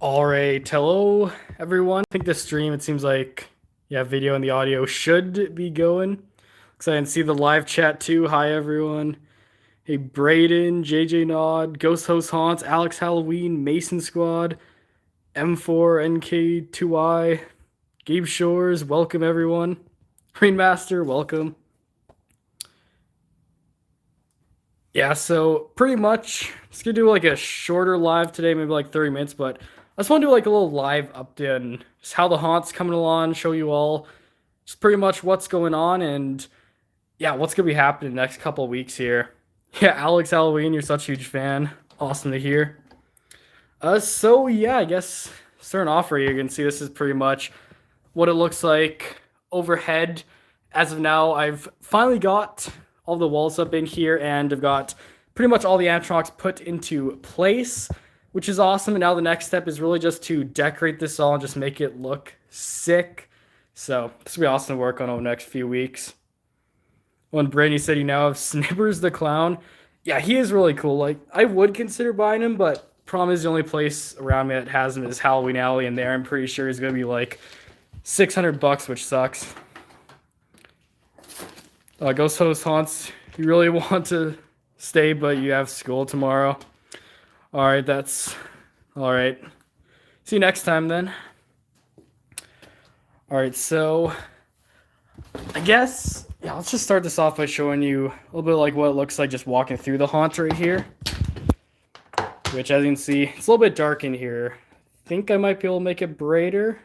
All right, hello everyone. I think this stream, it seems like, yeah, video and the audio should be going. Because I didn't see the live chat too. Hi everyone. Hey Braden, JJ Nod, Ghost Host Haunts, Alex Halloween, Mason Squad, M4NK2I, Gabe Shores, welcome everyone. Rainmaster, welcome. Yeah, so pretty much, just gonna do like a shorter live today, maybe like 30 minutes, but I just want to do like a little live update on just how the haunt's coming along, show you all just pretty much what's going on and yeah, what's gonna be happening the next couple of weeks here. Yeah, Alex Halloween, you're such a huge fan. Awesome to hear. So yeah, I guess starting off right here, you can see this is pretty much what it looks like overhead. As of now, I've finally got all the walls up in here and I've got pretty much all the animatronics put into place, which is awesome. And now the next step is really just to decorate this all and just make it look sick. So this will be awesome to work on over the next few weeks. When Brady said you now have Snippers the Clown, yeah, he is really cool. Like, I would consider buying him, but problem is the only place around me that has him is Halloween Alley, and there I'm pretty sure he's gonna be like $600, which sucks. Ghost Host Haunts, you really want to stay, but you have school tomorrow. All right, that's all right. See you next time then. All right, so I guess, yeah, let's just start this off by showing you a little bit like what it looks like just walking through the haunt right here. Which, as you can see, it's a little bit dark in here. I think I might be able to make it brighter.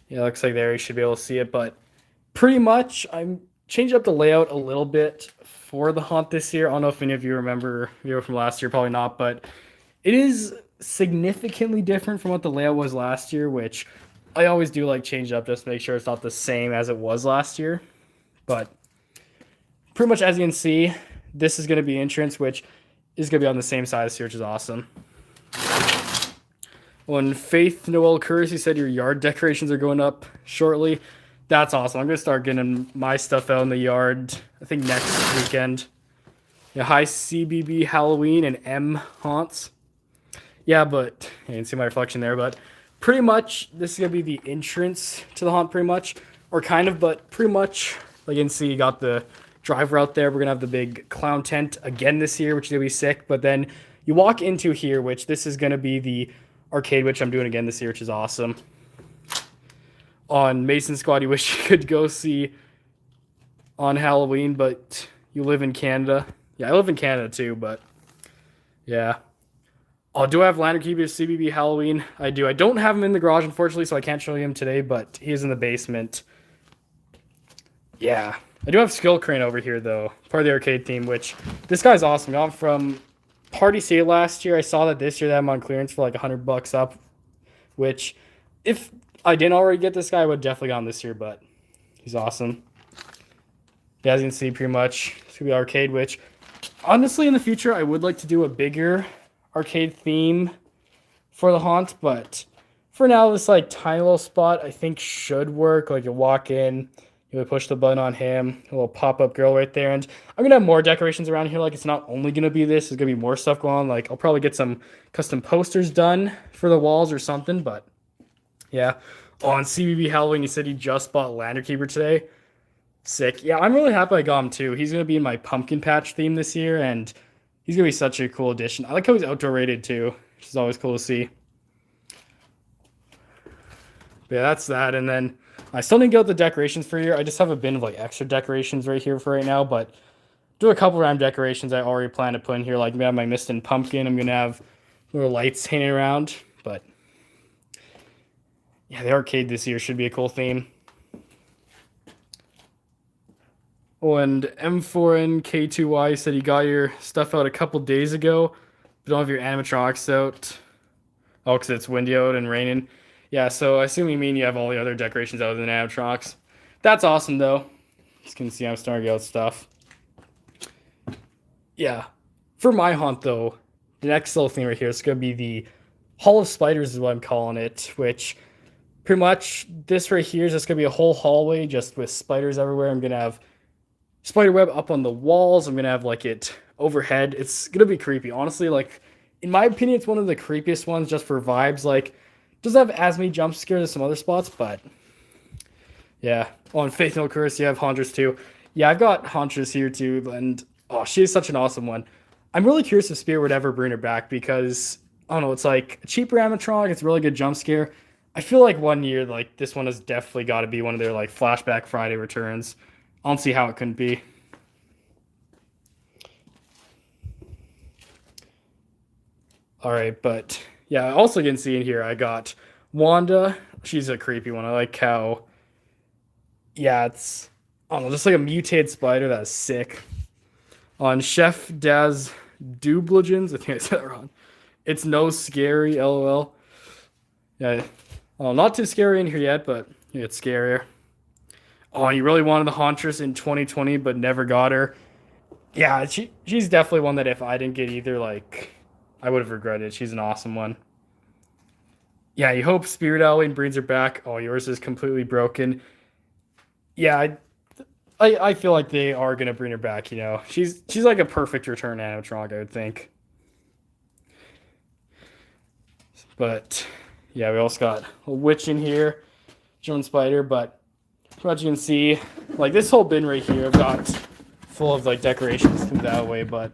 Yeah, looks like there you should be able to see it, but pretty much I'm changing up the layout a little bit for the haunt this year. I don't know if any of you remember video from last year, probably not, but it is significantly different from what the layout was last year, which I always do like change up just to make sure it's not the same as it was last year. But pretty much as you can see, this is going to be entrance, which is going to be on the same side as here, which is awesome. When Faith Noel Curse, you said your yard decorations are going up shortly. That's awesome. I'm going to start getting my stuff out in the yard, I think next weekend. Yeah, hi CBB Halloween and M Haunts. Yeah, but you can see my reflection there, but pretty much this is going to be the entrance to the haunt pretty much, or kind of, but pretty much, like you can see, you got the driver out there. We're going to have the big clown tent again this year, which is going to be sick, but then you walk into here, which this is going to be the arcade, which I'm doing again this year, which is awesome. On Mason Squad, you wish you could go see on Halloween, but you live in Canada. Yeah, I live in Canada too, but yeah. Oh, do I have Lantern Keeper CBB Halloween? I do. I don't have him in the garage, unfortunately, so I can't show you him today, but he's in the basement. Yeah. I do have Skill Crane over here, though. Part of the arcade theme, which this guy's awesome. Got him from Party Sale last year. I saw that this year they have him on clearance for like $100 up, which if I didn't already get this guy, I would definitely got him this year, but he's awesome. Yeah, as you can see, pretty much it's going to be arcade, which honestly in the future I would like to do a bigger arcade theme for the haunt, but for now this like tiny little spot I think should work. Like you walk in, you would push the button on him, a little pop-up girl right there, and I'm gonna have more decorations around here. Like it's not only gonna be this, there's gonna be more stuff going on. Like I'll probably get some custom posters done for the walls or something, but yeah. On CBB Halloween, you said you just bought Lantern Keeper today. Sick. Yeah, I'm really happy I got him too. He's gonna be in my pumpkin patch theme this year, and he's going to be such a cool addition. I like how he's outdoor rated too, which is always cool to see. But yeah, that's that. And then I still didn't get out the decorations for here. I just have a bin of like extra decorations right here for right now. But do a couple random decorations I already plan to put in here. Like maybe I have my Mist and Pumpkin. I'm going to have little lights hanging around. But yeah, the arcade this year should be a cool theme. Oh, and M4NK2Y said you got your stuff out a couple days ago, but don't have your animatronics out. Oh, because it's windy out and raining. Yeah, so I assume you mean you have all the other decorations other than animatronics. That's awesome, though. You can see I'm starting to get out stuff. Yeah. For my haunt, though, the next little thing right here is going to be the Hall of Spiders is what I'm calling it, which pretty much this right here is just going to be a whole hallway just with spiders everywhere. I'm going to have spider web up on the walls. I'm going to have like it overhead. It's going to be creepy. Honestly, like in my opinion, it's one of the creepiest ones just for vibes. Like, doesn't have as many jump scares as some other spots, but yeah. Oh, and Faith No Curse, you have Huntress too. Yeah, I've got Huntress here too, and oh, she's such an awesome one. I'm really curious if Spirit would ever bring her back because I don't know, it's like a cheaper animatronic, it's a really good jump scare. I feel like one year, like this one has definitely got to be one of their like flashback Friday returns. I don't see how it couldn't be. All right, but yeah, also you can see in here I got Wanda. She's a creepy one. I like how yeah, it's I don't know, just like a mutated spider that's sick. On Chef Daz Dubligins, I think I said that wrong. It's no scary, lol. Yeah, well, not too scary in here yet, but it's scarier. Oh, you really wanted the Hauntress in 2020, but never got her. Yeah, she's definitely one that if I didn't get either, like I would have regretted. She's an awesome one. Yeah, you hope Spirit Halloween brings her back. Oh, yours is completely broken. Yeah, I feel like they are gonna bring her back. You know, she's like a perfect return animatronic, I would think. But yeah, we also got a witch in here, German spider. But what you can see, like this whole bin right here, I've got full of like decorations through that way. But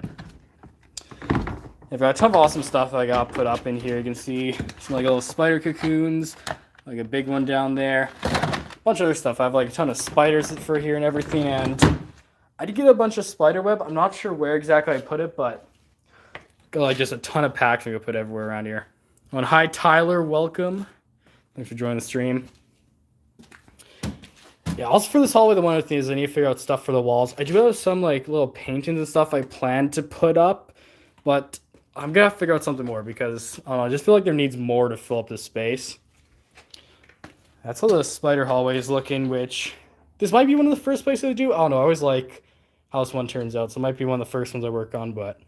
I've got a ton of awesome stuff that I got put up in here. You can see some like little spider cocoons, like a big one down there. A bunch of other stuff. I have like a ton of spiders for here and everything. And I did get a bunch of spider web. I'm not sure where exactly I put it, but got like just a ton of packs I could put everywhere around here. On hi Tyler, welcome. Thanks for joining the stream. Yeah, also for this hallway, the one other thing is I need to figure out stuff for the walls. I do have some like little paintings and stuff I plan to put up, but I'm gonna have to figure out something more because I don't know, I just feel like there needs more to fill up this space. That's how the spider hallway is looking, which this might be one of the first places I do. I don't know, I always like how this one turns out, so it might be one of the first ones I work on, but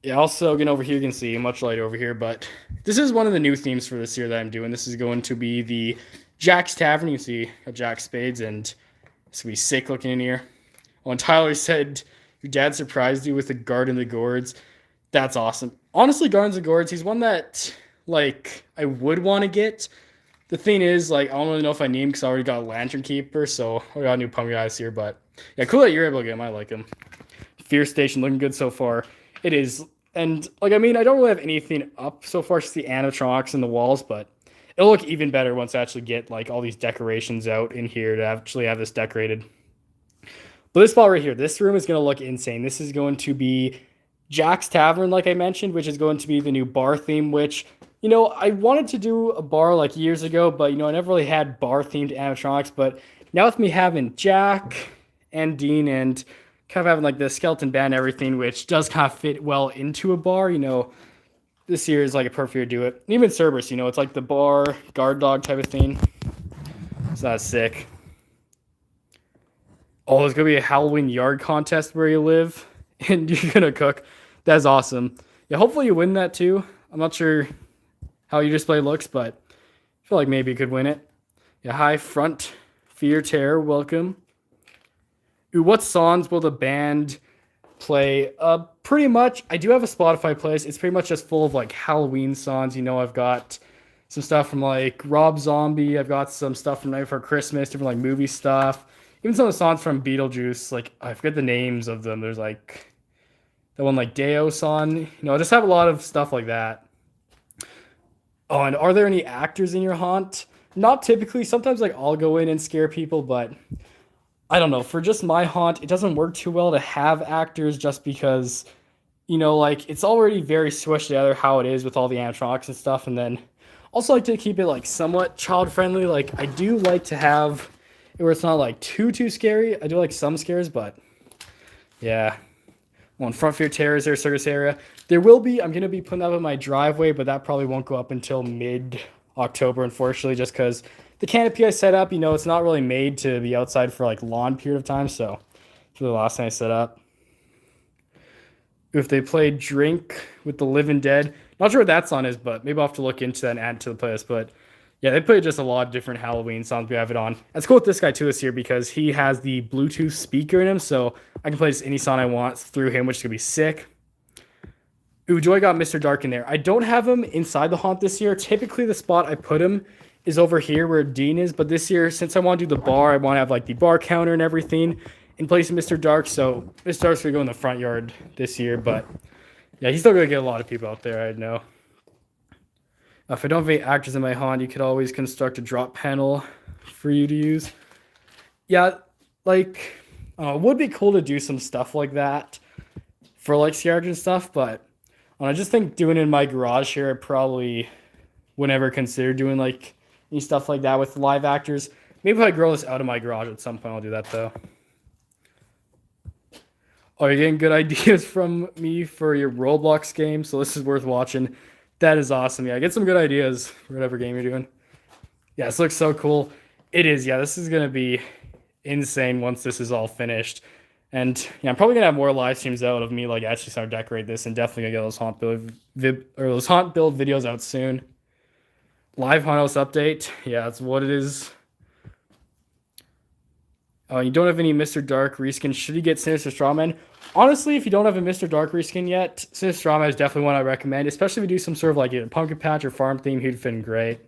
yeah, also getting over here, you can see much light over here, but this is one of the new themes for this year that I'm doing. This is going to be the Jack's Tavern. You can see Jack Spades, and it's going to be sick looking in here. When Tyler said, your dad surprised you with the Garden of the Gourds. That's awesome. Honestly, Gardens of Gourds, he's one that, like, I would want to get. The thing is, like, I don't really know if I need him because I already got a Lantern Keeper, so I got a new pumpkin eyes here, but yeah, cool that you're able to get him. I like him. Fear Station looking good so far. It is. And, like, I mean, I don't really have anything up so far, just the animatronics and the walls, but it'll look even better once I actually get, like, all these decorations out in here to actually have this decorated. But this spot right here, this room is going to look insane. This is going to be Jack's Tavern, like I mentioned, which is going to be the new bar theme, which, you know, I wanted to do a bar, like, years ago, but, you know, I never really had bar-themed animatronics, but now with me having Jack and Dean and kind of having like the skeleton band and everything, which does kind of fit well into a bar, you know, this year is like a perfect year to do it. And even Cerberus, you know, it's like the bar guard dog type of thing. So that's sick. Oh, there's gonna be a Halloween yard contest where you live and you're gonna cook. That's awesome. Yeah, hopefully you win that too. I'm not sure how your display looks, but I feel like maybe you could win it. Yeah, hi front fear terror, welcome. Ooh, what songs will the band play? Pretty much, I do have a Spotify playlist. It's pretty much just full of like Halloween songs. You know, I've got some stuff from like Rob Zombie. I've got some stuff from Night Before Christmas, different like movie stuff. Even some of the songs from Beetlejuice. Like I forget the names of them. There's like the one like Deo song. You know, I just have a lot of stuff like that. Oh, and are there any actors in your haunt? Not typically. Sometimes like I'll go in and scare people, but I don't know. For just my haunt, it doesn't work too well to have actors just because, you know, like it's already very squished together how it is with all the animatronics and stuff. And then also like to keep it like somewhat child friendly. Like I do like to have it where it's not like too scary. I do like some scares, but yeah. Well, Front Fear Terror is their circus area. There will be, I'm going to be putting that in my driveway, but that probably won't go up until mid-October, unfortunately, just because the canopy I set up, you know, it's not really made to be outside for like long period of time, so it's really the last thing I set up. If they play Drink with the Living Dead, not sure what that song is, but maybe I'll have to look into that and add to the playlist. But yeah, they play just a lot of different Halloween songs. We have it on. That's cool with this guy too this year because he has the Bluetooth speaker in him, so I can play just any song I want through him, which is gonna be sick. Ooh, Joy got Mr. Dark in there. I don't have him inside the haunt this year. Typically, the spot I put him is over here where Dean is. But this year, since I want to do the bar, I want to have like the bar counter and everything in place of Mr. Dark. So Mr. Dark's going to go in the front yard this year. But yeah, he's still going to get a lot of people out there, I know. If I don't have any actors in my haunt, you could always construct a drop panel for you to use. Yeah, like, it would be cool to do some stuff like that for like Scarecrow and stuff, but I just think doing it in my garage here, I probably would never consider doing like any stuff like that with live actors. Maybe if I grow this out of my garage at some point, I'll do that though. Oh, you're getting good ideas from me for your Roblox game, so this is worth watching. That is awesome. Yeah, get some good ideas for whatever game you're doing. Yeah, this looks so cool. It is. Yeah, this is going to be insane once this is all finished. And yeah, I'm probably gonna have more live streams out of me like actually start to decorate this, and definitely gonna get those haunt build videos out soon. Live haunt house update. Yeah, that's what it is. Oh, you don't have any Mr. Dark reskin. Should you get Sinister Strawman? Honestly, if you don't have a Mr. Dark reskin yet, Sinister Strawman is definitely one I recommend, especially if you do some sort of like a pumpkin patch or farm theme. He'd fit in great.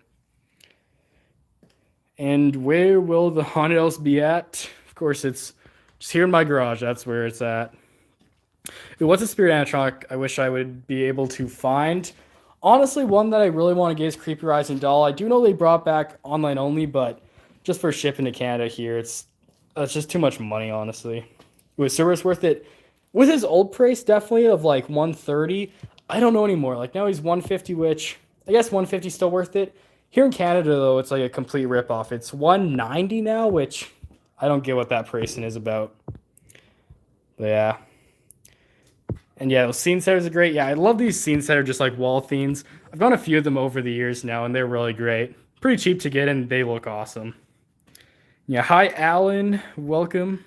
And where will the haunted house be at? Of course, it's just here in my garage. That's where it's at. What's a spirit animatronic I wish I would be able to find? Honestly, one that I really want to get is Creepy Rising Doll. I do know they brought back online only, but just for shipping to Canada here, it's just too much money, honestly. Was service worth it? With his old price, definitely, of like 130. I don't know anymore. Like now he's 150, which I guess 150 is still worth it. Here in Canada, though, it's like a complete ripoff. It's 190 now, which I don't get what that pricing is about. But yeah. And yeah, those scene setters are great. Yeah, I love these scenes that are just like wall themes. I've done a few of them over the years now, and they're really great. Pretty cheap to get, and they look awesome. Yeah, hi, Alan. Welcome.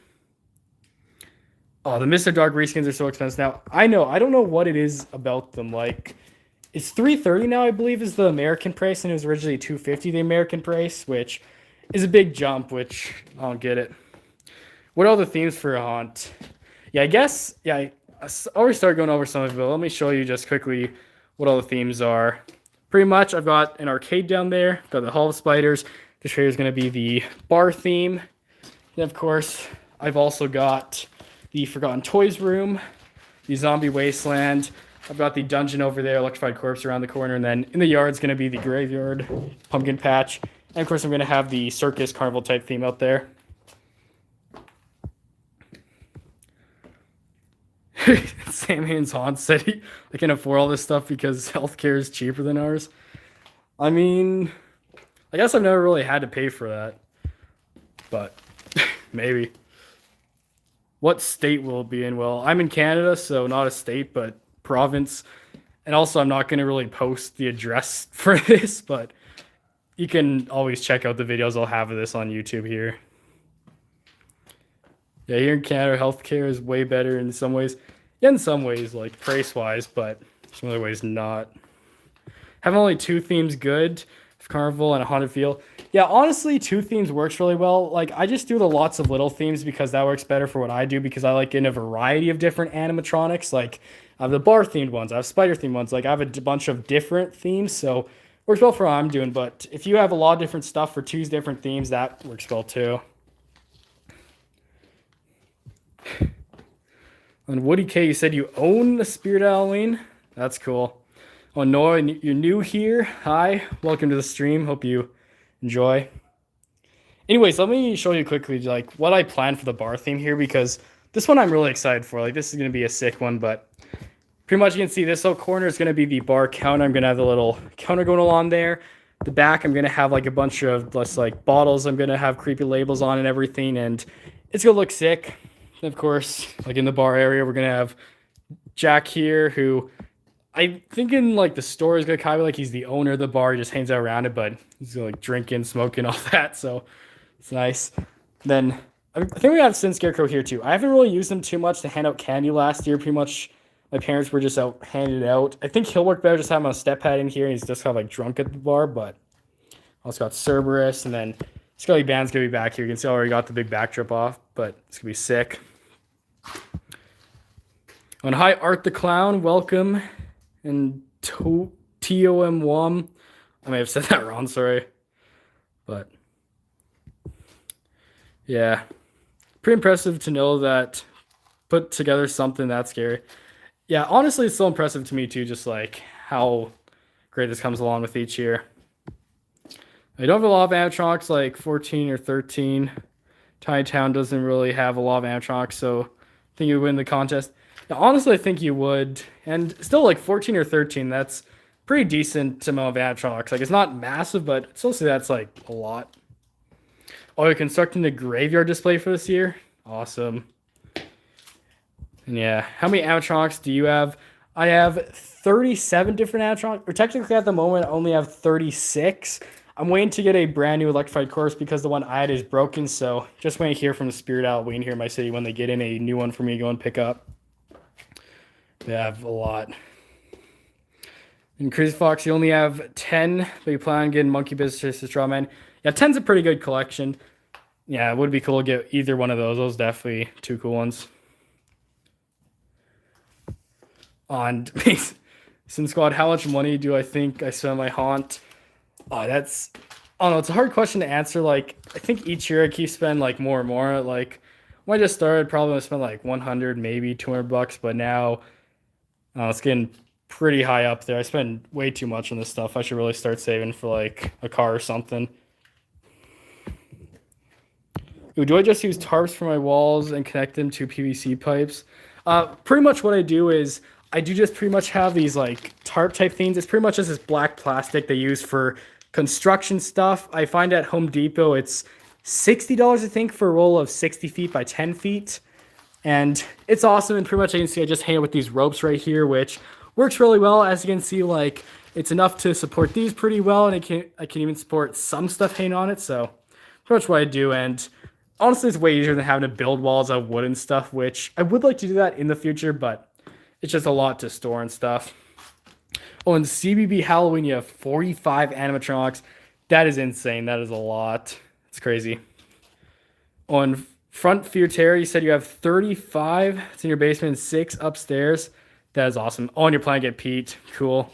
Oh, the Mr. Dark reskins are so expensive now. I know. I don't know what it is about them. Like, it's $330 now, I believe, is the American price, and it was originally $250 the American price, which is a big jump, which I don't get it. What are the themes for a haunt? Yeah, I guess, yeah, I already started going over some of it, but let me show you just quickly what all the themes are. Pretty much, I've got an arcade down there, got the Hall of Spiders. This here is going to be the bar theme. And of course, I've also got the Forgotten Toys room, the Zombie Wasteland. I've got the dungeon over there, Electrified Corpse around the corner, and then in the yard is going to be the graveyard, pumpkin patch, and of course I'm going to have the circus carnival type theme out there. Sam Haynes Haunt said I can afford all this stuff because healthcare is cheaper than ours. I mean, I guess I've never really had to pay for that, but maybe. What state will it be in? Well, I'm in Canada, so not a state, but province. And also, I'm not going to really post the address for this, but you can always check out the videos I'll have of this on YouTube here. Yeah, here in Canada, healthcare is way better in some ways. Yeah, in some ways, like price-wise, but some other ways not. Having only two themes good, Carnival and a Haunted Feel. Yeah, honestly, two themes works really well. Like, I just do the lots of little themes because that works better for what I do, because I like getting a variety of different animatronics. Like, I have the bar-themed ones, I have spider-themed ones. Like, I have a bunch of different themes, so works well for what I'm doing. But if you have a lot of different stuff for two different themes, that works well too. And Woody K, you said you own the Spirit Halloween? That's cool. Oh, Noah, you're new here. Hi, welcome to the stream. Hope you enjoy. Anyways, let me show you quickly like what I planned for the bar theme here, because this one I'm really excited for. Like, this is going to be a sick one, but pretty much you can see this little corner is going to be the bar counter. I'm going to have the little counter going along there. The back, I'm going to have like a bunch of less like bottles. I'm going to have creepy labels on and everything, and it's going to look sick. And of course, like in the bar area, we're going to have Jack here, who I think in like the store is going to kind of like he's the owner of the bar. He just hangs out around it, but he's gonna, like drinking, smoking, all that. So it's nice. Then I think we have Sin Scarecrow here too. I haven't really used him too much to hand out candy last year. Pretty much my parents were just out handing it out. I think he'll work better just having a step pad in here, and he's just kind of like drunk at the bar. But also got Cerberus, and then Scully Band's going to be back here. You can see I already got the big backdrop off, but it's going to be sick. And hi, Art the Clown. Welcome. and TOM1. I may have said that wrong, sorry. But yeah, pretty impressive to know that put together something that scary. Yeah, honestly, it's so impressive to me too, just like how great this comes along with each year. I don't have a lot of animatronics like 14 or 13. Tiny Town doesn't really have a lot of animatronics, so I think you would win the contest. Yeah, honestly, I think you would. And still, like 14 or 13, that's pretty decent amount of animatronics. Like, it's not massive, but still say that's like a lot. Oh, you're constructing a graveyard display for this year? Awesome. And yeah, how many animatronics do you have? I have 37 different animatronics, or technically at the moment, I only have 36. I'm waiting to get a brand new electrified course because the one I had is broken, so just waiting to hear from the Spirit Halloween here in my city when they get in a new one for me to go and pick up. They have a lot. In Crazy Fox, you only have 10, but you plan on getting Monkey Business to Straw Man. Yeah, 10's a pretty good collection. Yeah, it would be cool to get either one of those. Those definitely two cool ones. On Sin Squad, how much money do I think I spend on my haunt? Oh, that's, I don't know. It's a hard question to answer. Like, I think each year I keep spending like more and more. Like, when I just started, probably spent like 100, maybe $200, but now it's getting pretty high up there. I spend way too much on this stuff. I should really start saving for like a car or something. Ooh, do I just use tarps for my walls and connect them to PVC pipes? Pretty much what I do is I do just pretty much have these like tarp type things. It's pretty much just this black plastic they use for construction stuff. I find at Home Depot it's $60, I think, for a roll of 60 feet by 10 feet. And it's awesome. And pretty much you can see I just hang it with these ropes right here, which works really well. As you can see, like it's enough to support these pretty well. And I can even support some stuff hanging on it. So pretty much what I do. And honestly, it's way easier than having to build walls out of wood and stuff, which I would like to do that in the future, but it's just a lot to store and stuff. Oh, in CBB Halloween, you have 45 animatronics. That is insane. That is a lot. It's crazy. On Front Fear Terror, you said you have 35. It's in your basement and 6 upstairs. That is awesome. Oh, and you're planning to get Pete. Cool.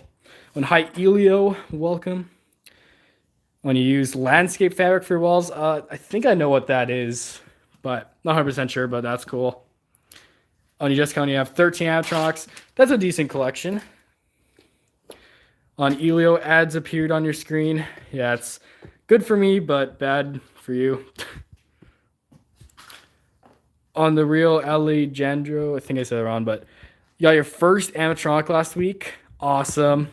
On High Elio, welcome. When you use landscape fabric for your walls, I think I know what that is, but not 100% sure, but that's cool. On you just count, you have 13 animatronics. That's a decent collection. On Elio, ads appeared on your screen. Yeah, it's good for me, but bad for you. On the real Alejandro, I think I said it wrong, but you got your first animatronic last week. Awesome.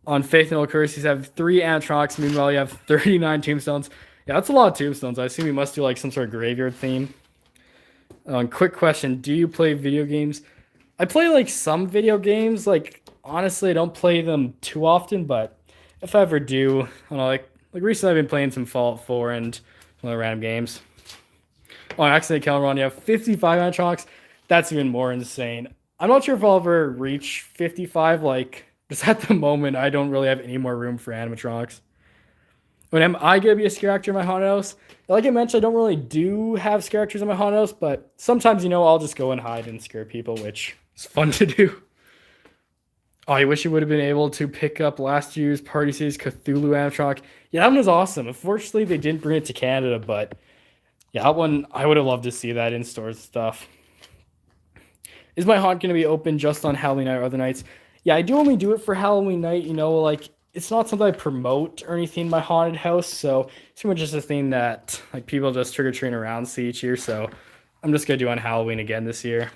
On Faith and Old Curses, you have 3 animatronics. Meanwhile, you have 39 tombstones. Yeah, that's a lot of tombstones. I assume you must do like some sort of graveyard theme. Quick question. Do you play video games? I play like some video games. Like, honestly, I don't play them too often, but if I ever do, I don't know, like recently I've been playing some Fallout 4 and some other random games. On Accident Calendar Run, you have 55 animatronics. That's even more insane. I'm not sure if I'll ever reach 55. Like, just at the moment, I don't really have any more room for animatronics. When am I going to be a scare actor in my haunted house? Like I mentioned, I don't really do have scare actors in my haunted house, but sometimes, I'll just go and hide and scare people, which is fun to do. Oh, I wish you would have been able to pick up last year's Party City's Cthulhu animatronic. Yeah, that one was awesome. Unfortunately, they didn't bring it to Canada, but yeah, that one, I would have loved to see that in stores and stuff. Is my haunt going to be open just on Halloween night or other nights? Yeah, I do only do it for Halloween night, like it's not something I promote or anything in my haunted house, so it's pretty much just a thing that like people just trick-or-treating around see each year, so I'm just going to do on Halloween again this year.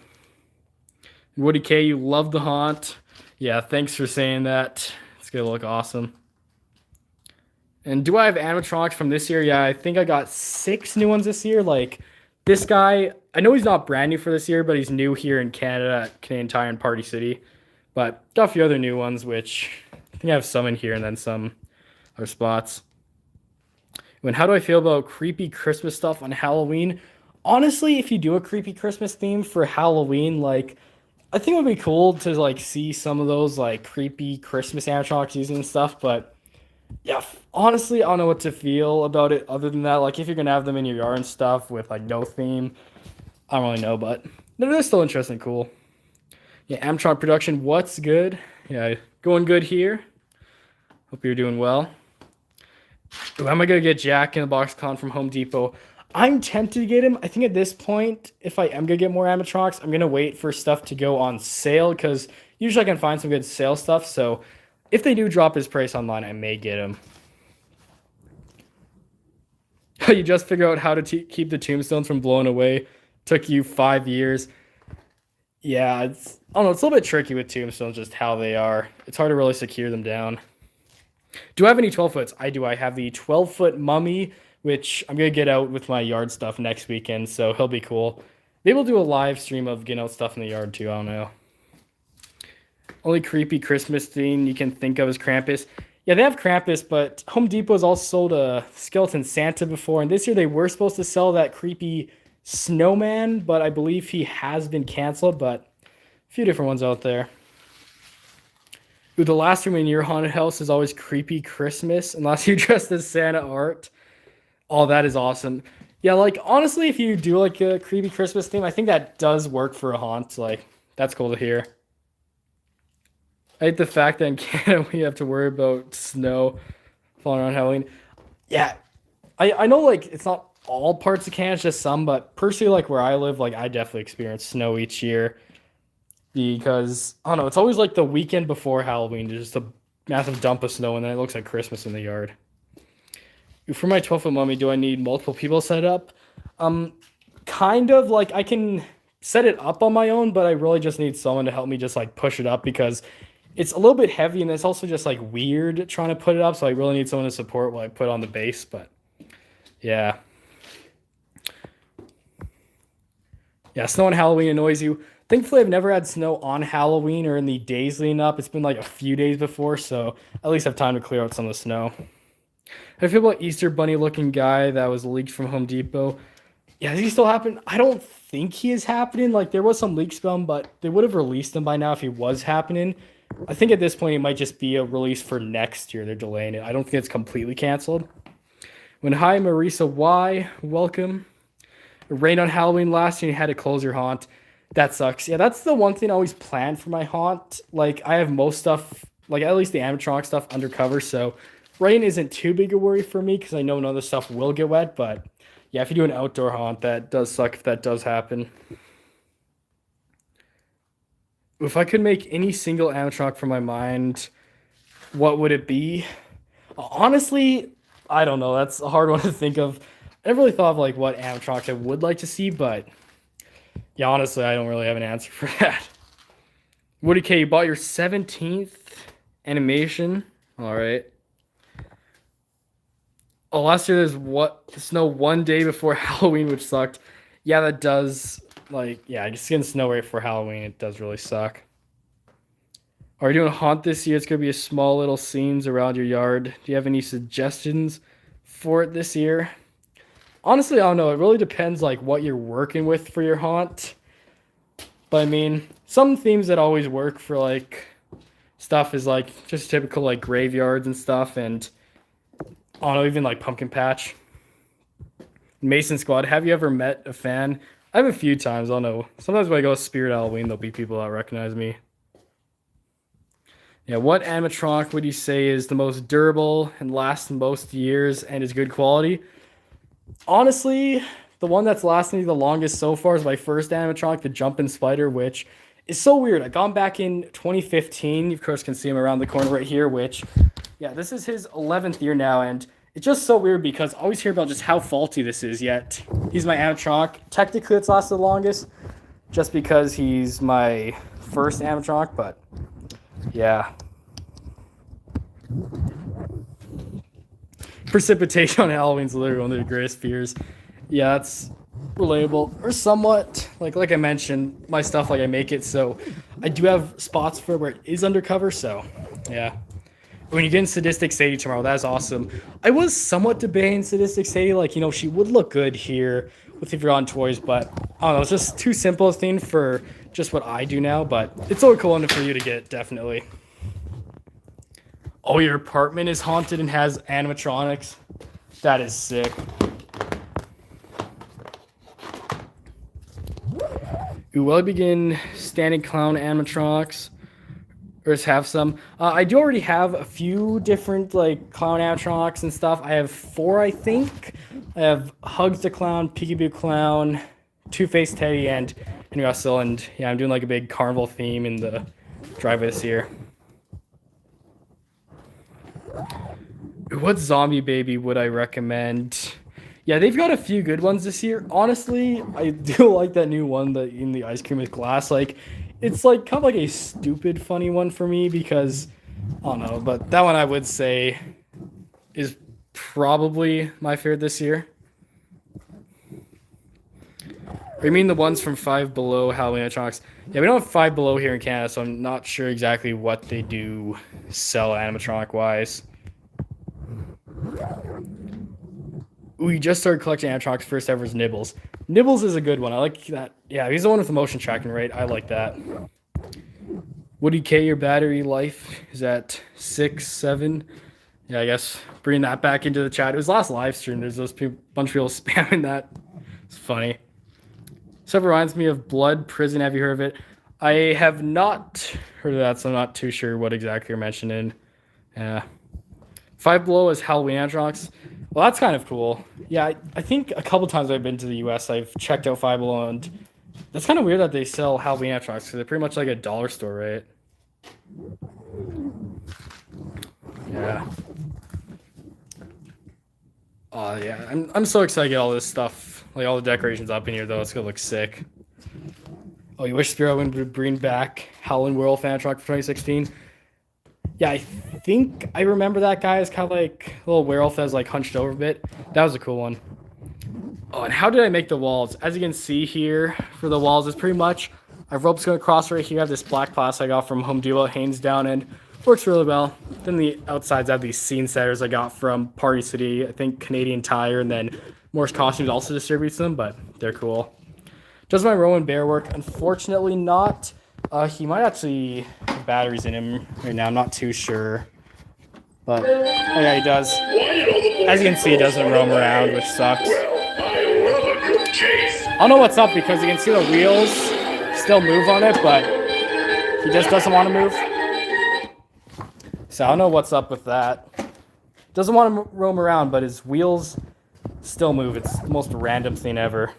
Woody K, you love the haunt. Yeah, thanks for saying that. It's going to look awesome. And do I have animatronics from this year? Yeah, I think I got 6 new ones this year. Like this guy, I know he's not brand new for this year, but he's new here in Canada at Canadian Tire and Party City. But got a few other new ones, which I think I have some in here and then some other spots. How do I feel about creepy Christmas stuff on Halloween? Honestly, if you do a creepy Christmas theme for Halloween, like I think it would be cool to like see some of those like creepy Christmas animatronics using and stuff, but yeah, honestly, I don't know what to feel about it other than that. Like if you're gonna have them in your yard and stuff with like no theme, I don't really know, but they're still interesting, cool. Yeah, Animatronic production, what's good? Yeah, going good here. Hope you're doing well. Ooh, am I gonna get Jack in the Box Con from Home Depot? I'm tempted to get him. I think at this point, if I am gonna get more animatronics, I'm gonna wait for stuff to go on sale because usually I can find some good sale stuff. So if they do drop his price online, I may get him. You just figure out how to keep the tombstones from blowing away. Took you 5 years. Yeah, I don't know. It's a little bit tricky with tombstones, just how they are. It's hard to really secure them down. Do I have any 12 foots? I do. I have the 12-foot mummy, which I'm going to get out with my yard stuff next weekend, so he'll be cool. Maybe we'll do a live stream of getting out stuff in the yard, too. I don't know. Only creepy Christmas thing you can think of is Krampus. Yeah, they have Krampus, but Home Depot's also sold a skeleton Santa before, and this year they were supposed to sell that creepy snowman, but I believe he has been canceled, but a few different ones out there. Ooh, the last room in your haunted house is always creepy Christmas, unless you dressed as Santa art. Oh, that is awesome. Yeah, like, honestly, if you do, like, a creepy Christmas theme, I think that does work for a haunt. Like, that's cool to hear. I hate the fact that in Canada we have to worry about snow falling around Halloween. Yeah, I know, like, it's not all parts of Canada, it's just some, but personally, like, where I live, like, I definitely experience snow each year. Because, I don't know, it's always like the weekend before Halloween, there's just a massive dump of snow, and then it looks like Christmas in the yard. For my 12-foot mummy, do I need multiple people set up? Kind of, like, I can set it up on my own, but I really just need someone to help me just, like, push it up, because it's a little bit heavy, and it's also just, like, weird trying to put it up, so I really need someone to support while I put on the base, but, yeah. Yeah, snow on Halloween annoys you. Thankfully, I've never had snow on Halloween or in the days leading up. It's been like a few days before, so I at least have time to clear out some of the snow. How do you feel about Easter Bunny looking guy that was leaked from Home Depot? Yeah, does he still happen? I don't think he is happening. Like, there was some leaks from him, but they would have released him by now if he was happening. I think at this point, it might just be a release for next year. They're delaying it. I don't think it's completely canceled. When hi, Marisa Y, welcome. It rained on Halloween last year and you had to close your haunt. That sucks. Yeah, that's the one thing I always plan for my haunt. Like, I have most stuff, like at least the animatronic stuff undercover, so rain isn't too big a worry for me because I know none of the stuff will get wet, but yeah, if you do an outdoor haunt, that does suck if that does happen. If I could make any single animatronic from my mind, what would it be? Honestly, I don't know. That's a hard one to think of. I never really thought of like what animatronics I would like to see, but yeah, honestly, I don't really have an answer for that. Woody K, you bought your 17th animation. All right. Oh, last year there's snow one day before Halloween, which sucked. Yeah, that does, like, yeah, I guess getting snow right before Halloween, it does really suck. Are you doing a haunt this year? It's going to be a small little scenes around your yard. Do you have any suggestions for it this year? Honestly, I don't know. It really depends, like, what you're working with for your haunt. But, I mean, some themes that always work for, like, stuff is, like, just typical, like, graveyards and stuff. And, I don't know, even, like, Pumpkin Patch. Mason Squad. Have you ever met a fan? I have a few times. I don't know. Sometimes when I go to Spirit Halloween, there'll be people that recognize me. Yeah, what animatronic would you say is the most durable and lasts most years and is good quality? Honestly, the one that's lasted me the longest so far is my first animatronic, the Jumpin' Spider, which is so weird. I got him back in 2015. You, of course, can see him around the corner right here, which, yeah, this is his 11th year now, and it's just so weird because I always hear about just how faulty this is, yet he's my animatronic. Technically, it's lasted the longest just because he's my first animatronic, but yeah. Precipitation on Halloween's literally one of the greatest fears. Yeah, that's relatable. Or somewhat. Like I mentioned, my stuff, like I make it, so I do have spots for where it is undercover, so yeah. When you get in Sadistic Sadie tomorrow, that's awesome. I was somewhat debating Sadistic Sadie, like, you know, she would look good here with if you're on toys, but I don't know, it's just too simple a thing for just what I do now, but it's a cool one for you to get, definitely. Oh, your apartment is haunted and has animatronics? That is sick. Ooh, will I begin standing clown animatronics. Or just have some. I do already have a few different like clown animatronics and stuff. I have four, I think. I have Hugs the Clown, Peekaboo Clown, Two-Faced Teddy, and Russell. And yeah, I'm doing like a big carnival theme in the driveway this year. What zombie baby would I recommend? Yeah, they've got a few good ones this year. Honestly, I do like that new one that in the ice cream with glass. Like, it's like kind of like a stupid funny one for me because I don't know, but that one I would say is probably my favorite this year. Or you mean the ones from Five Below Halloween animatronics? Yeah, we don't have Five Below here in Canada, so I'm not sure exactly what they do sell animatronic wise. We just started collecting animatronics. First ever is Nibbles. Nibbles is a good one. I like that. Yeah, he's the one with the motion tracking, right? I like that. Woody K, your battery life is at 6, 7. Yeah, I guess bringing that back into the chat. It was last live stream. There's those bunch of people spamming that. It's funny. Stuff reminds me of Blood Prison. Have you heard of it? I have not heard of that, so I'm not too sure what exactly you're mentioning. Yeah. Five Below is Halloween animatronics. Well, that's kind of cool. Yeah, I think a couple times I've been to the US, I've checked out Five Below, and that's kind of weird that they sell Halloween animatronics because they're pretty much like a dollar store, right? Yeah. Oh, yeah. I'm so excited to get all this stuff, like all the decorations up in here, though. It's going to look sick. Oh, you wish Spirit would bring back Howlin' Werewolf animatronic for 2016? Yeah, I think I remember that guy as kind of like a little werewolf that was like hunched over a bit. That was a cool one. Oh, and how did I make the walls? As you can see here, for the walls, it's pretty much I've ropes going across right here. I have this black plastic I got from Home Depot, Hanes down, and works really well. Then the outsides I have these scene setters I got from Party City, I think Canadian Tire, and then Morse Costumes also distributes them, but they're cool. Does my Rowan Bear work? Unfortunately not. He might actually have batteries in him right now. I'm not too sure. But, oh yeah, he does. As you can see, he doesn't roam around, which sucks. I don't know what's up because you can see the wheels still move on it, but he just doesn't want to move. So I don't know what's up with that. Doesn't want to roam around, but his wheels still move. It's the most random thing ever.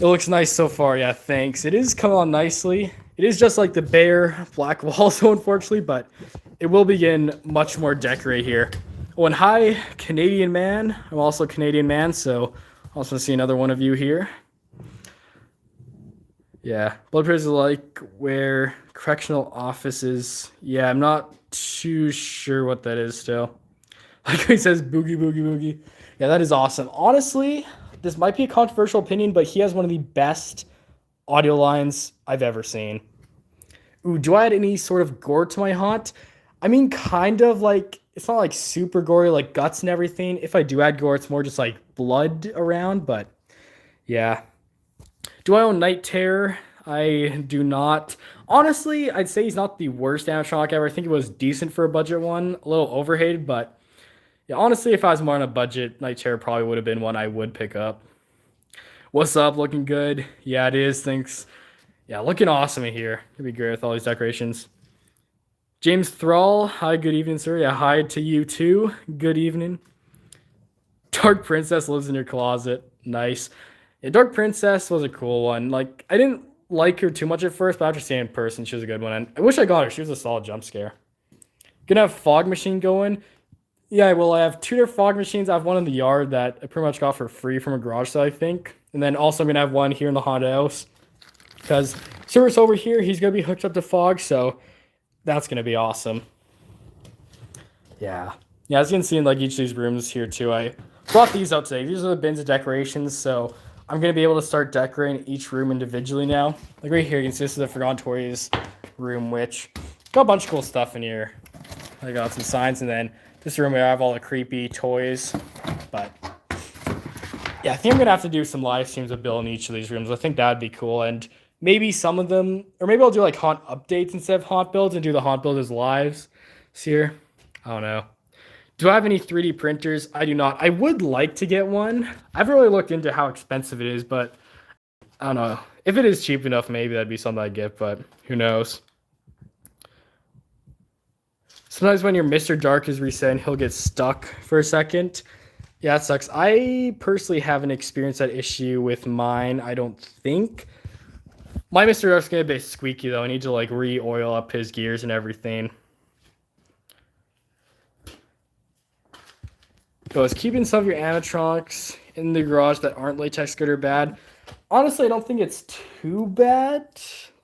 It looks nice so far, yeah, thanks. It is coming on nicely. It is just like the bare black walls, unfortunately, but it will begin much more decorate here. Oh, and hi, Canadian man. I'm also a Canadian man, so also see another one of you here. Yeah, blood prison like where correctional offices. Yeah, I'm not too sure what that is still. Like he says, boogie, boogie, boogie. Yeah, that is awesome. Honestly, this might be a controversial opinion, but he has one of the best audio lines I've ever seen. Ooh, do I add any sort of gore to my haunt? I mean, kind of like, it's not like super gory, like guts and everything. If I do add gore, it's more just like blood around, but yeah. Do I own Night Terror? I do not. Honestly, I'd say he's not the worst animatronic ever. I think it was decent for a budget one, a little overhated, but yeah, honestly, if I was more on a budget, Night Terror probably would have been one I would pick up. What's up? Looking good? Yeah, it is. Thanks. Yeah, looking awesome in here. It'd be great with all these decorations. James Thrall. Hi, good evening, sir. Yeah, hi to you too. Good evening. Dark Princess lives in your closet. Nice. Yeah, Dark Princess was a cool one. Like, I didn't like her too much at first, but after seeing her in person, she was a good one. And I wish I got her. She was a solid jump scare. Gonna have Fog Machine going. Yeah, well, I have two different fog machines. I have one in the yard that I pretty much got for free from a garage sale, I think. And then also I'm going to have one here in the haunted house. Because Service over here, he's going to be hooked up to fog, so that's going to be awesome. Yeah. Yeah, as you can see in like each of these rooms here too, I brought these out today. These are the bins of decorations, so I'm going to be able to start decorating each room individually now. Like right here, you can see this is the Forgotten Toys room, which got a bunch of cool stuff in here. I got some signs, and then this room where I have all the creepy toys. But yeah, I think I'm going to have to do some live streams of Bill in each of these rooms. I think that would be cool. And maybe some of them, or maybe I'll do like haunt updates instead of haunt builds and do the haunt build as lives here. I don't know. Do I have any 3D printers? I do not. I would like to get one. I haven't really looked into how expensive it is, but I don't know. If it is cheap enough, maybe that'd be something I'd get, but who knows? Sometimes when your Mr. Dark is reset, he'll get stuck for a second. Yeah, it sucks. I personally haven't experienced that issue with mine, I don't think. My Mr. Dark's gonna be squeaky though. I need to like re-oil up his gears and everything. So is keeping some of your animatronics in the garage that aren't latex good or bad? Honestly, I don't think it's too bad.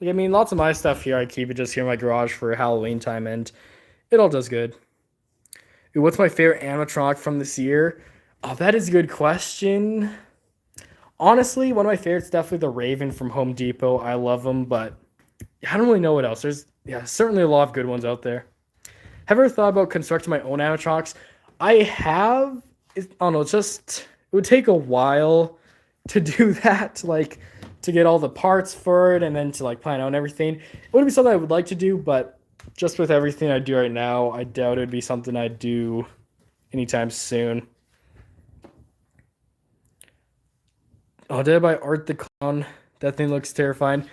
Like, I mean, lots of my stuff here, I keep it just here in my garage for Halloween time, and it all does good. Ooh, what's my favorite animatronic from this year? Oh, that is a good question. Honestly, one of my favorites is definitely the Raven from Home Depot. I love him, but I don't really know what else. There's certainly a lot of good ones out there. Have you ever thought about constructing my own animatronics? I have. I don't know. It's just it would take a while to do that, like to get all the parts for it and then to like plan out everything. It would be something I would like to do, but just with everything I do right now, I doubt it'd be something I'd do anytime soon. Oh, did I buy Art the Clown? That thing looks terrifying.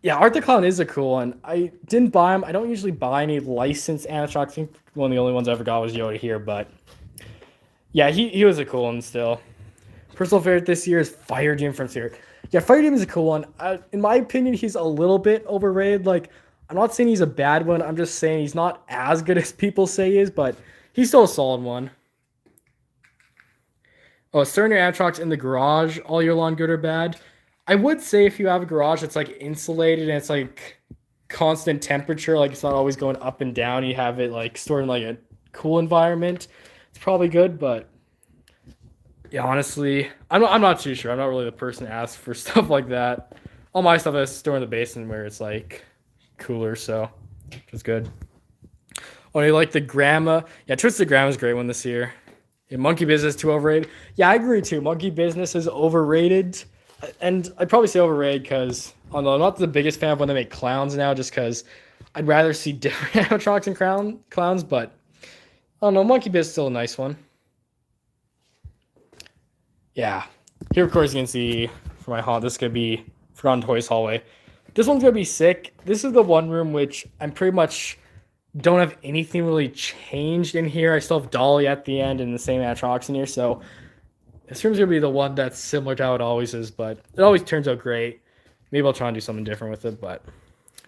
Yeah, Art the Clown is a cool one. I didn't buy him. I don't usually buy any licensed animatronics. I think one of the only ones I ever got was Yoda here, but yeah, he was a cool one still. Personal favorite this year is Fire Dream from Spirit. Yeah, Fire Dream is a cool one. In my opinion, he's a little bit overrated. Like, I'm not saying he's a bad one. I'm just saying he's not as good as people say he is, but he's still a solid one. Oh, storing your animatronics in the garage all year long, good or bad? I would say if you have a garage that's like insulated and it's like constant temperature, like it's not always going up and down, you have it like stored in like a cool environment, it's probably good, but yeah, honestly, I'm not too sure. I'm not really the person to ask for stuff like that. All my stuff is stored in the basement where it's like cooler, so it's good. Oh, you like the grandma? Yeah, Twisted Grandma's a great one this year. Yeah, Monkey Business too overrated. Yeah, I agree too. Monkey Business is overrated, and I'd probably say overrated because although I'm not the biggest fan of when they make clowns now, just because I'd rather see different animatronics and clowns. But I don't know, Monkey Business is still a nice one. Yeah, here of course you can see for my haunt. This is gonna be Forgotten Toys hallway. This one's gonna be sick. This is the one room which I'm pretty much don't have anything really changed in here. I still have Dolly at the end and the same animatronics in here, so this room's gonna be the one that's similar to how it always is, but it always turns out great. Maybe I'll try and do something different with it, but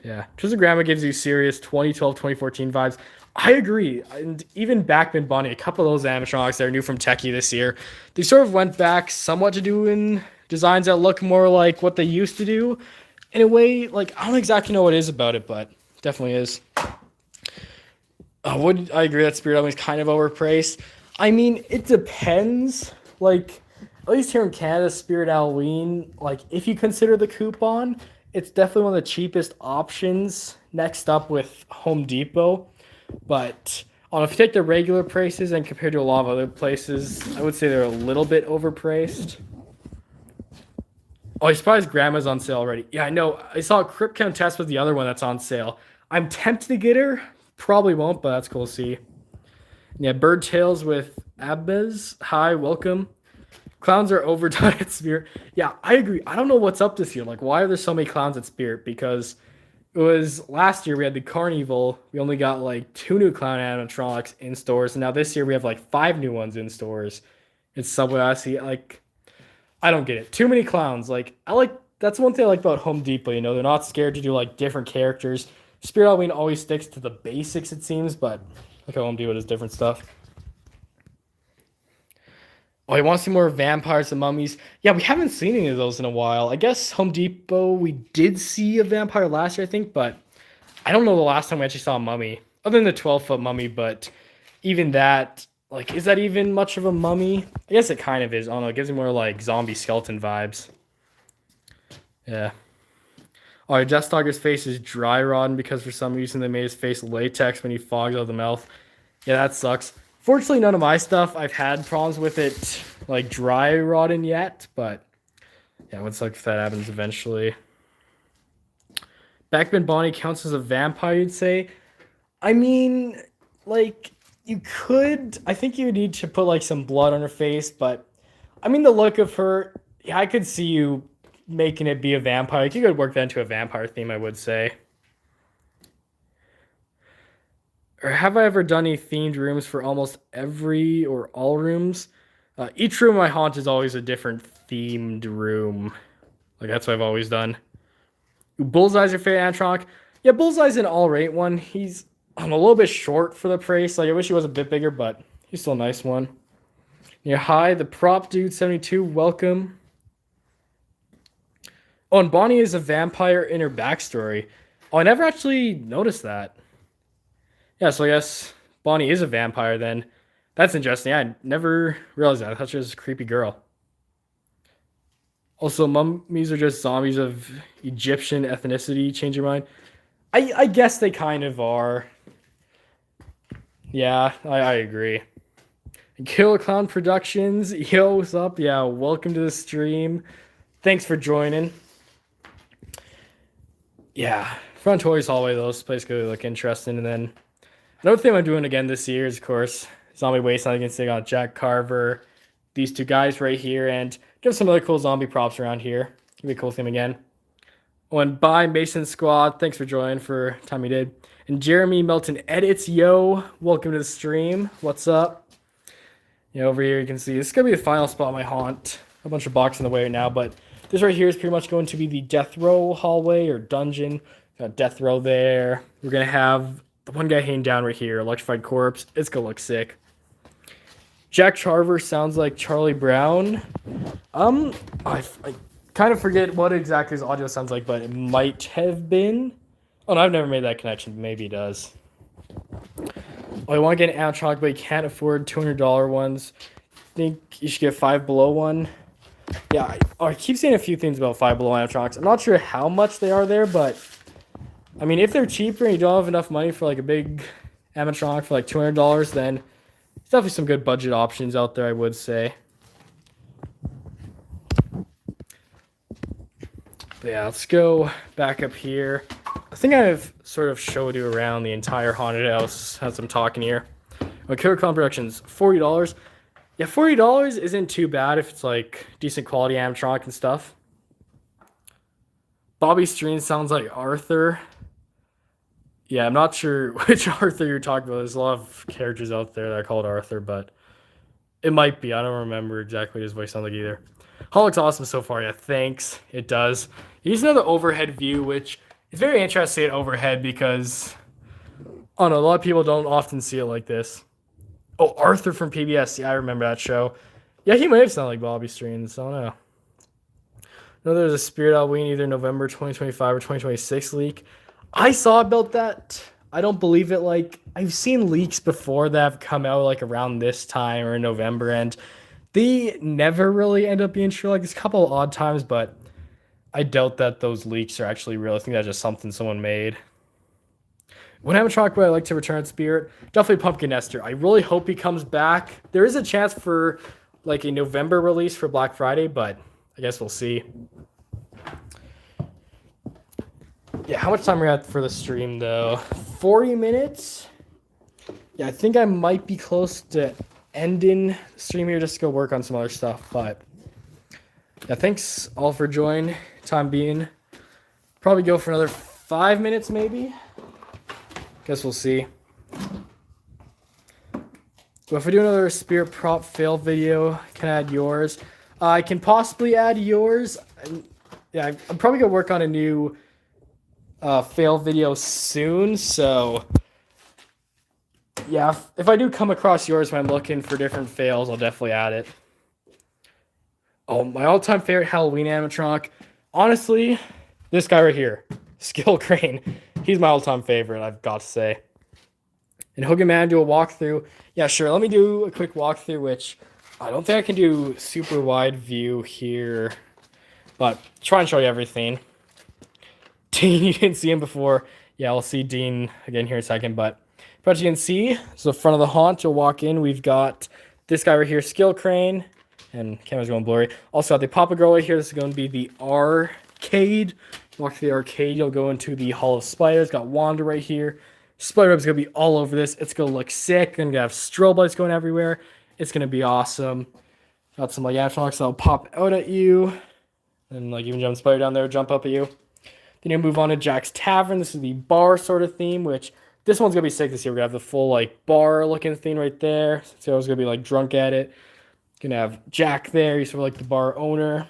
yeah. Twisted Grandma gives you serious 2012, 2014 vibes. I agree. And even Backman Bonnie, a couple of those animatronics that are new from Techie this year, they sort of went back somewhat to doing designs that look more like what they used to do. In a way, like, I don't exactly know what it is about it, but definitely is. Would I agree that Spirit Halloween is kind of overpriced? I mean, it depends. Like, at least here in Canada, Spirit Halloween, like, if you consider the coupon, it's definitely one of the cheapest options next up with Home Depot. But if you take the regular prices and compare to a lot of other places, I would say they're a little bit overpriced. Oh, I'm surprised Grandma's on sale already. Yeah, I know. I saw Crypt Countess with the other one that's on sale. I'm tempted to get her. Probably won't, but that's cool to see. Yeah, Bird Tails with Abbas. Hi, welcome. Clowns are overdone at Spirit. Yeah, I agree. I don't know what's up this year. Like, why are there so many clowns at Spirit? Because it was last year we had the Carnival. We only got like 2 new clown animatronics in stores. And now this year we have like 5 new ones in stores. It's Subway. I see. Like, I don't get it. Too many clowns. Like, that's one thing I like about Home Depot. You know, they're not scared to do like different characters. Spirit Halloween always sticks to the basics, it seems, but like how Home Depot does different stuff. Oh, you want to see more vampires and mummies? Yeah, we haven't seen any of those in a while. I guess Home Depot, we did see a vampire last year, I think, but I don't know the last time we actually saw a mummy, other than the 12-foot mummy, but even that, like, is that even much of a mummy? I guess it kind of is. I don't know, it gives me more like zombie skeleton vibes. Yeah. Oh, Death Stalker's face is dry rotting because for some reason they made his face latex when he fogs out the mouth. Yeah, that sucks. Fortunately, none of my stuff, I've had problems with it, like, dry rotting yet, but yeah, it would suck if that happens eventually. Backman Bonnie counts as a vampire, you'd say? I mean, like, you could, I think you need to put, like, some blood on her face, but, I mean, the look of her, yeah, I could see you making it be a vampire. You could work that into a vampire theme, I would say. Or have I ever done any themed rooms for almost every or all rooms? Each room I haunt is always a different themed room. Like that's what I've always done. Bullseye's your favorite animatronic? Yeah, Bullseye's an all-right one. He's a little bit short for the price. Like I wish he was a bit bigger, but he's still a nice one. Yeah, hi, the prop dude 72. Welcome. Oh, and Bonnie is a vampire in her backstory. Oh, I never actually noticed that. Yeah, so I guess Bonnie is a vampire then. That's interesting. I never realized that. I thought she was a creepy girl. Also, mummies are just zombies of Egyptian ethnicity. Change your mind? I guess they kind of are. Yeah, I agree. Killer Clown Productions. Yo, what's up? Yeah, welcome to the stream. Thanks for joining. Yeah, Front Toys Hallway, those places could look interesting. And then another thing I'm doing again this year is, of course, Zombie Wasteland. You can see on Jack Carver, these two guys right here, and give some other cool zombie props around here. Give me a cool theme again. Oh, and bye, Mason Squad. Thanks for joining for time you did. And Jeremy Melton Edits. Yo, welcome to the stream. What's up? Yeah, over here you can see this is going to be the final spot of my haunt. A bunch of boxes in the way right now, but this right here is pretty much going to be the death row hallway or dungeon. Got death row there. We're going to have the one guy hanging down right here, electrified corpse. It's going to look sick. Jack Charver sounds like Charlie Brown. I kind of forget what exactly his audio sounds like, but it might have been. Oh, no, I've never made that connection. Maybe it does. Oh, I want to get an animatronic, but you can't afford $200 ones. Think you should get Five Below one. Yeah, I keep saying a few things about Five Below animatronics. I'm not sure how much they are there, but I mean, if they're cheaper and you don't have enough money for like a big animatronic for like $200, then there's definitely some good budget options out there, I would say. But yeah, let's go back up here. I think I've sort of showed you around the entire haunted house as I'm talking here. Killer Clown Productions, $40. Yeah, $40 isn't too bad if it's like decent quality animatronic and stuff. Bobby Streen sounds like Arthur. Yeah, I'm not sure which Arthur you're talking about. There's a lot of characters out there that are called Arthur, but it might be. I don't remember exactly what his voice sounds like either. Hall looks awesome so far. Yeah, thanks. It does. Here's another overhead view, which is very interesting at overhead because I don't know, a lot of people don't often see it like this. Oh, Arthur from PBS. Yeah, I remember that show. Yeah, he might have sounded like Bobby Streens. I don't know. No, there's a Spirit Halloween either November 2025 or 2026 leak. I saw about that. I don't believe it. Like, I've seen leaks before that have come out like around this time or in November, and they never really end up being true. Like, there's a couple of odd times, but I doubt that those leaks are actually real. I think that's just something someone made. When animatronic would I like to return Spirit? Definitely Pumpkin Nester. I really hope he comes back. There is a chance for like a November release for Black Friday, but I guess we'll see. Yeah, how much time are we at for the stream though? 40 minutes? Yeah, I think I might be close to ending the stream here just to go work on some other stuff, but yeah, thanks all for joining. Time being. Probably go for another 5 minutes maybe. Guess we'll see. Well, if I do another Spirit prop fail video, can I add yours? I can possibly add yours. Yeah, I'm probably going to work on a new fail video soon, so yeah, if I do come across yours when I'm looking for different fails, I'll definitely add it. Oh, my all-time favorite Halloween animatronic. Honestly, this guy right here, Skill Crane. He's my all-time favorite, I've got to say. And Hogan Man do a walkthrough. Yeah, sure. Let me do a quick walkthrough, which I don't think I can do super wide view here, but try and show you everything. Dean, you didn't see him before. Yeah, I'll see Dean again here in a second, but you can see, so the front of the haunt, you'll walk in. We've got this guy right here, Skill Crane, and camera's going blurry. Also, got the Papa Girl right here. This is going to be the arcade. Walk to the arcade, you'll go into the Hall of Spiders. Got Wanda right here. Spider Web's going to be all over this. It's going to look sick. Going to have strobe lights going everywhere. It's going to be awesome. Got some like animatronics that'll pop out at you. and like even jump spider down there, jump up at you. Then you move on to Jack's Tavern. This is the bar sort of theme, which this one's gonna be sick this year. We're gonna have the full like bar looking thing right there. So I was gonna be like drunk at it. Gonna have Jack there. He's sort of like the bar owner.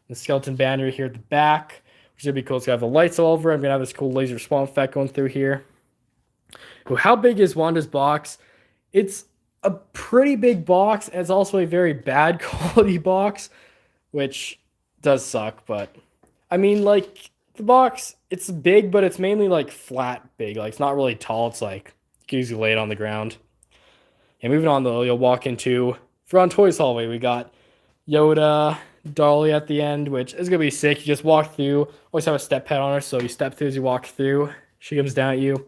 The skeleton banner here at the back, which is gonna be cool. It's gonna have the lights all over. I'm gonna have this cool laser swamp effect going through here. Well, how big is Wanda's box? It's a pretty big box, and it's also a very bad quality box, which does suck. But I mean, like the box, it's big, but it's mainly like flat big. Like it's not really tall. It's like you can usually lay it on the ground. And moving on though, you'll walk into Front Toys hallway. We got Yoda, Dolly at the end, which is gonna be sick. You just walk through. Always have a step pad on her, so you step through as you walk through. She comes down at you.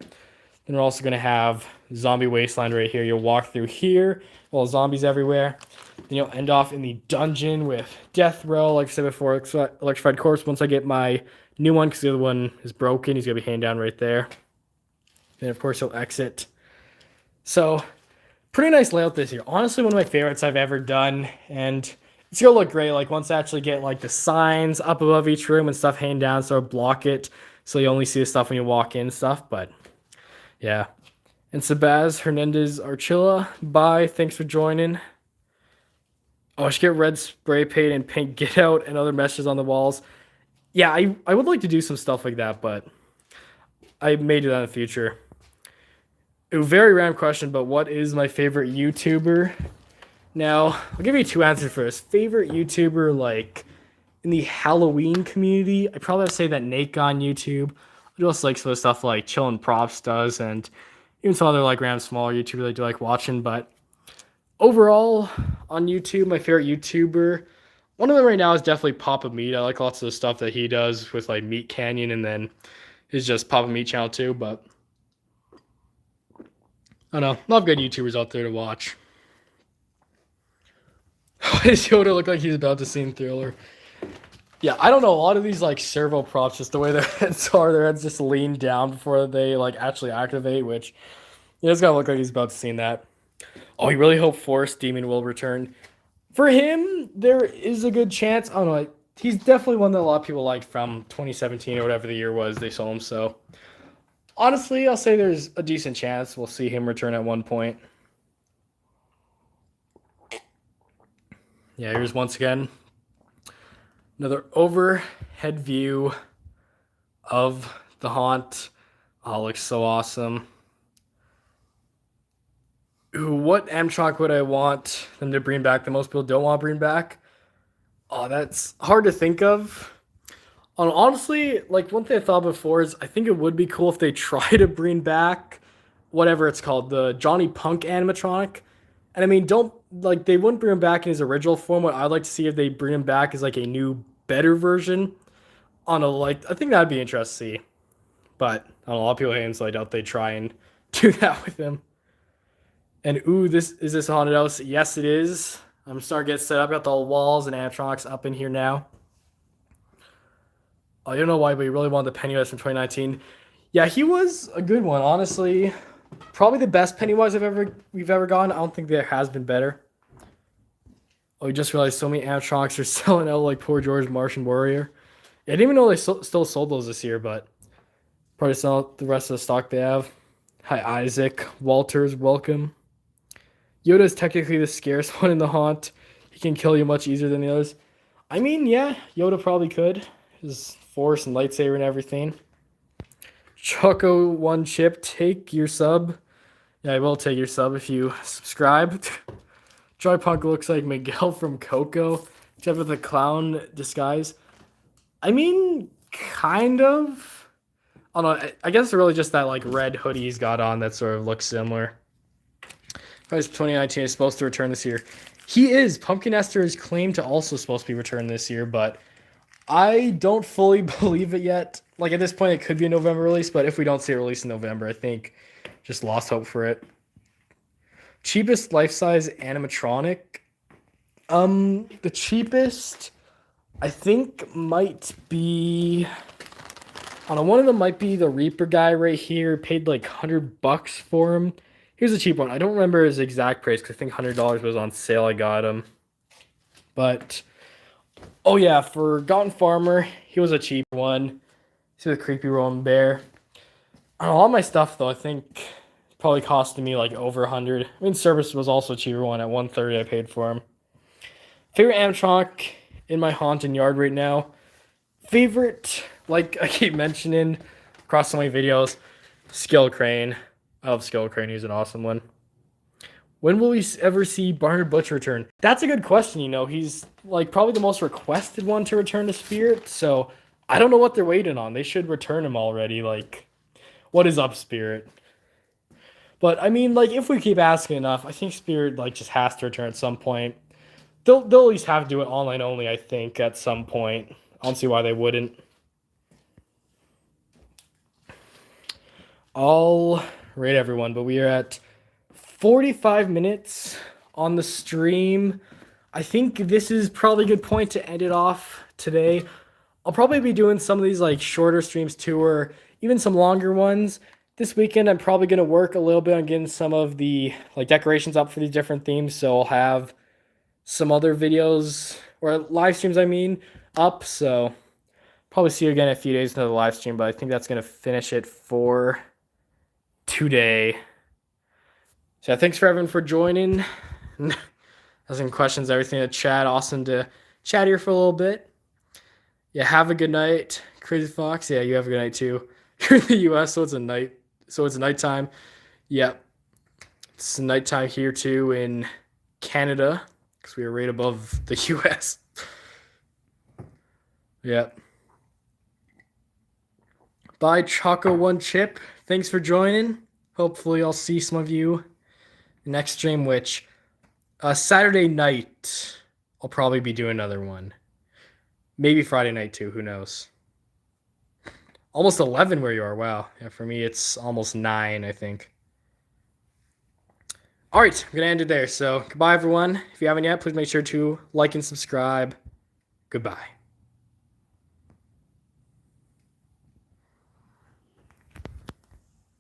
Then we're also gonna have Zombie Wasteland right here. You'll walk through here, well, zombies everywhere. Then you'll end off in the dungeon with Death Row, like I said before, Electrified Corpse. Once I get my new one, because the other one is broken, he's gonna be hanging down right there. Then of course you'll exit. So pretty nice layout this year. Honestly, one of my favorites I've ever done, and it's gonna look great. Like once I actually get like the signs up above each room and stuff hanging down, so block it, so you only see the stuff when you walk in and stuff. But yeah. And Sabaz Hernandez Archilla, bye. Thanks for joining. Oh, I should get red spray paint and pink get out and other messages on the walls. Yeah, I would like to do some stuff like that, but I may do that in the future. A very random question, but what is my favorite YouTuber? Now, I'll give you two answers for this. Favorite YouTuber, like, in the Halloween community, I'd probably have to say that Nate on YouTube. I just like some of the stuff like Chillin' Props does, and even some other, like, random smaller YouTubers I do like watching, but overall, on YouTube, my favorite YouTuber, one of them right now is definitely Papa Meat. I like lots of the stuff that he does with, like, Meat Canyon, and then his just Papa Meat channel, too, but I don't know. A lot of good YouTubers out there to watch. Why does Yoda look like he's about to sing Thriller? Yeah, I don't know. A lot of these like servo props, just the way their heads are, their heads just lean down before they like actually activate, which it's gotta look like he's about to sing that. Oh, you really hope Forest Demon will return. For him, there is a good chance. I don't know. He's definitely one that a lot of people liked from 2017 or whatever the year was they saw him. So honestly, I'll say there's a decent chance we'll see him return at one point. Yeah, here's once again another overhead view of the haunt. Oh, it looks so awesome. Ooh, what animatronic would I want them to bring back that most people don't want to bring back? Oh, that's hard to think of. Honestly, like one thing I thought before is I think it would be cool if they try to bring back whatever it's called, the Johnny Punk animatronic. And I mean, don't like they wouldn't bring him back in his original form. What I'd like to see if they bring him back is like a new, better version. On a like, I think that'd be interesting to see. But I don't know, a lot of people hate him, so I doubt they try and do that with him. And ooh, this is this a haunted house? Yes, it is. I'm starting to get set up. Got the walls and animatronics up in here now. I don't know why, but we really wanted the Pennywise from 2019. Yeah, he was a good one, honestly. Probably the best Pennywise we've ever gotten. I don't think there has been better. Oh, we just realized so many animatronics are selling out like poor George Martian Warrior. Yeah, I didn't even know they still sold those this year, but probably sell out the rest of the stock they have. Hi, Isaac. Walters, welcome. Yoda is technically the scariest one in the haunt. He can kill you much easier than the others. I mean, yeah, Yoda probably could. His force and lightsaber and everything. Choco one chip, take your sub. Yeah, I will take your sub if you subscribe. Joy Punk looks like Miguel from Coco, except with a clown disguise. I mean, kind of. I don't know. I guess it's really just that like red hoodie he's got on that sort of looks similar. Price 2019 is supposed to return this year. He is. Pumpkin Esther is claimed to also supposed to be returned this year, but I don't fully believe it yet. Like at this point, it could be a November release, but if we don't see it released in November, I think just lost hope for it. Cheapest life-size animatronic. The cheapest, I think, might be. I don't know. One of them might be the Reaper guy right here. Paid like $100 for him. Here's a cheap one. I don't remember his exact price because I think $100 was on sale. I got him, but Oh yeah, Forgotten Farmer, he was a cheap one. He's a creepy rolling bear. On all my stuff though, I think it's probably costing me like over 100. I mean, Service was also a cheaper one at 130. I paid for him. Favorite animatronic in my haunted yard right now. Favorite, like I keep mentioning across so many videos, Skill Crane. I love Skill Crane. He's an awesome one. When will we ever see Barnard Butcher return? That's a good question. He's like probably the most requested one to return to Spirit. So I don't know what they're waiting on. They should return him already. Like, what is up, Spirit? But I mean, like, if we keep asking enough, I think Spirit like just has to return at some point. They'll at least have to do it online only. I think at some point. I don't see why they wouldn't. All right, everyone. But we are at 45 minutes on the stream. I think this is probably a good point to end it off today. I'll probably be doing some of these like shorter streams too, or even some longer ones. This weekend, I'm probably going to work a little bit on getting some of the like decorations up for these different themes. So I'll have some other videos or live streams, I mean, up. So probably see you again in a few days into the live stream, but I think that's going to finish it for today. So thanks for everyone for joining. Asking questions, everything in the chat. Awesome to chat here for a little bit. Yeah, have a good night, Crazy Fox. Yeah, you have a good night too. You're in the US, so it's a night. So it's nighttime. Yep, it's nighttime here too in Canada because we are right above the US. Yep. Bye, Choco One Chip. Thanks for joining. Hopefully, I'll see some of you next stream, which Saturday night I'll probably be doing another one. Maybe Friday night too. Who knows? Almost 11 where you are. Wow. Yeah, for me it's almost 9, I think. All right, I'm gonna end it there. So goodbye, everyone. If you haven't yet, please make sure to like and subscribe. Goodbye.